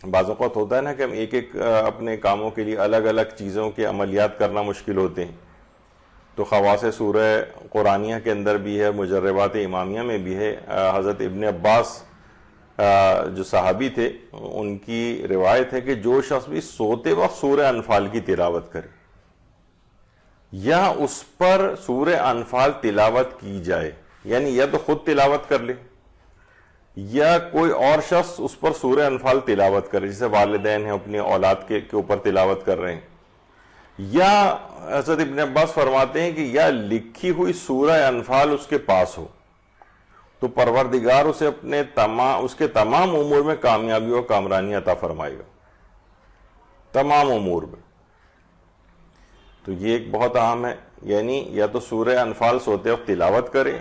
بعض اوقات ہوتا ہے نا کہ ہم ایک ایک اپنے کاموں کے لیے الگ الگ چیزوں کے عملیات کرنا مشکل ہوتے ہیں، تو خواص سورہ قرآنیہ کے اندر بھی ہے، مجربات امامیہ میں بھی ہے۔ حضرت ابن عباس جو صحابی تھے، ان کی روایت ہے کہ جو شخص بھی سوتے وقت سورہ انفال کی تلاوت کرے یا اس پر سورہ انفال تلاوت کی جائے، یعنی یا تو خود تلاوت کر لے یا کوئی اور شخص اس پر سورہ انفال تلاوت کرے، جیسے والدین ہیں اپنی اولاد کے اوپر تلاوت کر رہے ہیں، یا حضرت ابن عباس فرماتے ہیں کہ یا لکھی ہوئی سورہ انفال اس کے پاس ہو، تو پروردگار اسے اس کے تمام امور میں کامیابی و کامرانی عطا فرمائے گا، تمام امور میں۔ تو یہ ایک بہت اہم ہے، یعنی یا تو سورہ انفال سوتے وقت تلاوت کرے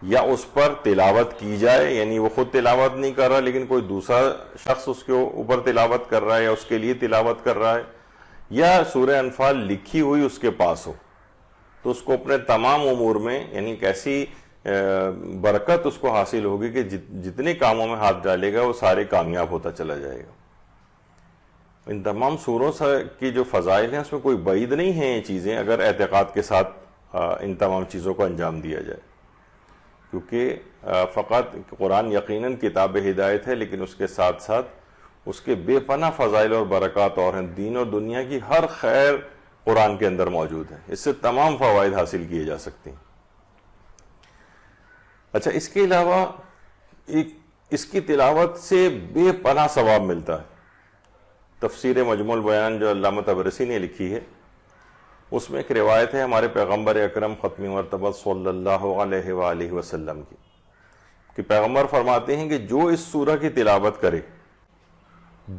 یا اس پر تلاوت کی جائے، یعنی وہ خود تلاوت نہیں کر رہا لیکن کوئی دوسرا شخص اس کے اوپر تلاوت کر رہا ہے یا اس کے لیے تلاوت کر رہا ہے، یا سورہ انفال لکھی ہوئی اس کے پاس ہو، تو اس کو اپنے تمام امور میں، یعنی کیسی برکت اس کو حاصل ہوگی کہ جتنے کاموں میں ہاتھ ڈالے گا وہ سارے کامیاب ہوتا چلا جائے گا۔ ان تمام سوروں کی جو فضائل ہیں اس میں کوئی بعید نہیں ہیں یہ چیزیں، اگر اعتقاد کے ساتھ ان تمام چیزوں کو انجام دیا جائے، کیونکہ فقط قرآن یقیناً کتاب ہدایت ہے، لیکن اس کے ساتھ ساتھ اس کے بے پناہ فضائل اور برکات اور ہیں، دین اور دنیا کی ہر خیر قرآن کے اندر موجود ہے، اس سے تمام فوائد حاصل کیے جا سکتے ہیں۔ اچھا، اس کے علاوہ اس کی تلاوت سے بے پناہ ثواب ملتا ہے۔ تفسیر مجموع البیان جو علامہ طبرسی نے لکھی ہے، اس میں ایک روایت ہے ہمارے پیغمبر اکرم ختم مرتبہ صلی اللہ علیہ وآلہ وسلم کی، کہ پیغمبر فرماتے ہیں کہ جو اس سورہ کی تلاوت کرے،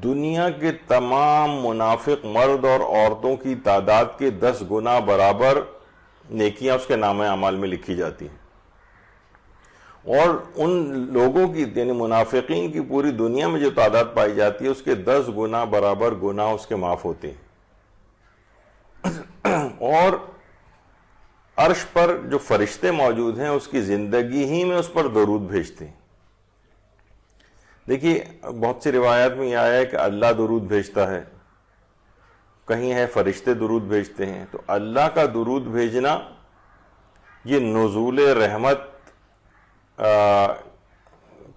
دنیا کے تمام منافق مرد اور عورتوں کی تعداد کے 10 گنا برابر نیکیاں اس کے نامہ اعمال میں لکھی جاتی ہیں، اور ان لوگوں کی، یعنی منافقین کی پوری دنیا میں جو تعداد پائی جاتی ہے اس کے 10 گنا برابر گناہ اس کے معاف ہوتے ہیں، اور عرش پر جو فرشتے موجود ہیں اس کی زندگی ہی میں اس پر درود بھیجتے ہیں۔ دیکھیے بہت سی روایات میں یہ آیا ہے کہ اللہ درود بھیجتا ہے، کہیں ہے فرشتے درود بھیجتے ہیں، تو اللہ کا درود بھیجنا یہ نزول رحمت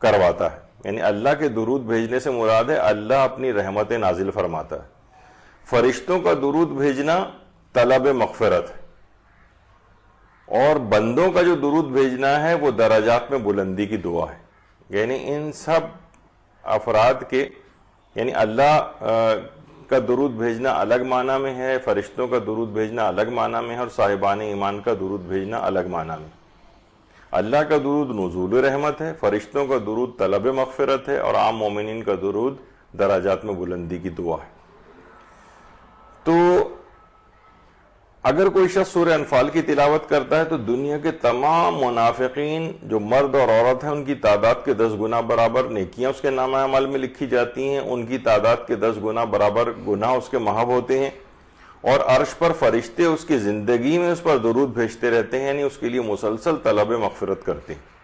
کرواتا ہے، یعنی اللہ کے درود بھیجنے سے مراد ہے اللہ اپنی رحمتیں نازل فرماتا ہے۔ فرشتوں کا درود بھیجنا طلب مغفرت ہے، اور بندوں کا جو درود بھیجنا ہے وہ درجات میں بلندی کی دعا ہے، یعنی ان سب افراد کے، یعنی اللہ کا درود بھیجنا الگ معنی میں ہے، فرشتوں کا درود بھیجنا الگ معنی میں ہے، اور صاحبان ایمان کا درود بھیجنا الگ معنی میں۔ اللہ کا درود نزول رحمت ہے، فرشتوں کا درود طلب مغفرت ہے، اور عام مومنین کا درود درجات میں بلندی کی دعا ہے۔ تو اگر کوئی شخص سورہ انفال کی تلاوت کرتا ہے تو دنیا کے تمام منافقین جو مرد اور عورت ہیں ان کی تعداد کے 10 گنا برابر نیکیاں اس کے نامہ اعمال میں لکھی جاتی ہیں، ان کی تعداد کے 10 گنا برابر گناہ اس کے محو ہوتے ہیں، اور عرش پر فرشتے اس کی زندگی میں اس پر درود بھیجتے رہتے ہیں، یعنی اس کے لیے مسلسل طلب مغفرت کرتے ہیں۔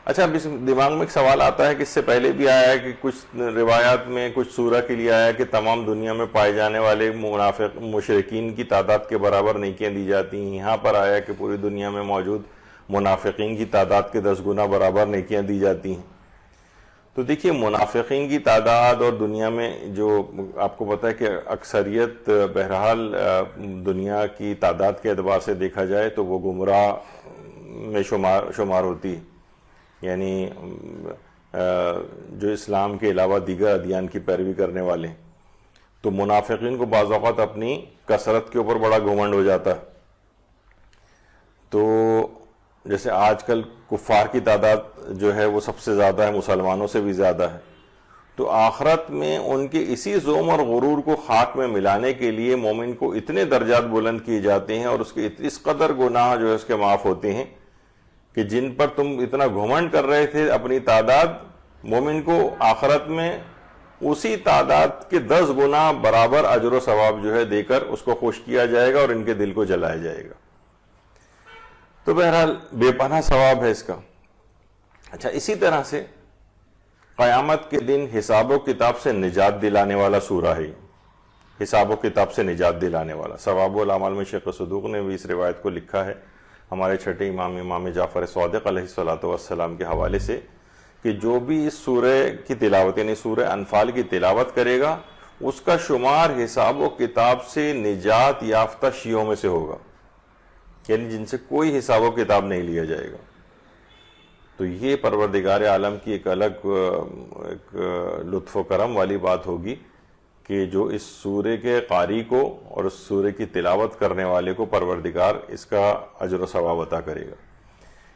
اچھا، اب اس دماغ میں ایک سوال آتا ہے کہ اس سے پہلے بھی آیا ہے کہ کچھ روایات میں کچھ سورہ کے لیے آیا ہے کہ تمام دنیا میں پائے جانے والے منافق مشرکین کی تعداد کے برابر نیکیاں دی جاتی ہیں، یہاں پر آیا کہ پوری دنیا میں موجود منافقین کی تعداد کے 10 گنا برابر نیکیاں دی جاتی ہیں۔ تو دیکھیے منافقین کی تعداد اور دنیا میں جو آپ کو پتہ ہے کہ اکثریت بہرحال دنیا کی تعداد کے اعتبار سے دیکھا جائے تو وہ گمراہ میں شمار ہوتی ہے، یعنی جو اسلام کے علاوہ دیگر ادیان کی پیروی کرنے والے ہیں، تو منافقین کو بعض اوقات اپنی کثرت کے اوپر بڑا گھمنڈ ہو جاتا ہے۔ تو جیسے آج کل کفار کی تعداد جو ہے وہ سب سے زیادہ ہے، مسلمانوں سے بھی زیادہ ہے، تو آخرت میں ان کے اسی ظلم اور غرور کو خاک میں ملانے کے لیے مومن کو اتنے درجات بلند کیے جاتے ہیں، اور اس کے اس قدر گناہ جو ہے اس کے معاف ہوتے ہیں کہ جن پر تم اتنا گھمنڈ کر رہے تھے اپنی تعداد، مومن کو آخرت میں اسی تعداد کے 10 گنا برابر اجر و ثواب جو ہے دے کر اس کو خوش کیا جائے گا اور ان کے دل کو جلایا جائے گا۔ تو بہرحال بے پناہ ثواب ہے اس کا۔ اچھا، اسی طرح سے قیامت کے دن حساب و کتاب سے نجات دلانے والا سورہ ہے، حساب و کتاب سے نجات دلانے والا۔ ثواب الاعمال میں شیخ صدوق نے بھی اس روایت کو لکھا ہے ہمارے چھٹے امام جعفر صادق علیہ السلام کے حوالے سے، کہ جو بھی اس سورہ کی تلاوت یعنی سورہ انفال کی تلاوت کرے گا اس کا شمار حساب و کتاب سے نجات یافتہ شیعوں میں سے ہوگا، یعنی جن سے کوئی حساب و کتاب نہیں لیا جائے گا۔ تو یہ پروردگار عالم کی ایک الگ ایک لطف و کرم والی بات ہوگی کہ جو اس سورے کے قاری کو اور اس سورے کی تلاوت کرنے والے کو پروردگار اس کا اجر و ثواب عطا کرے گا۔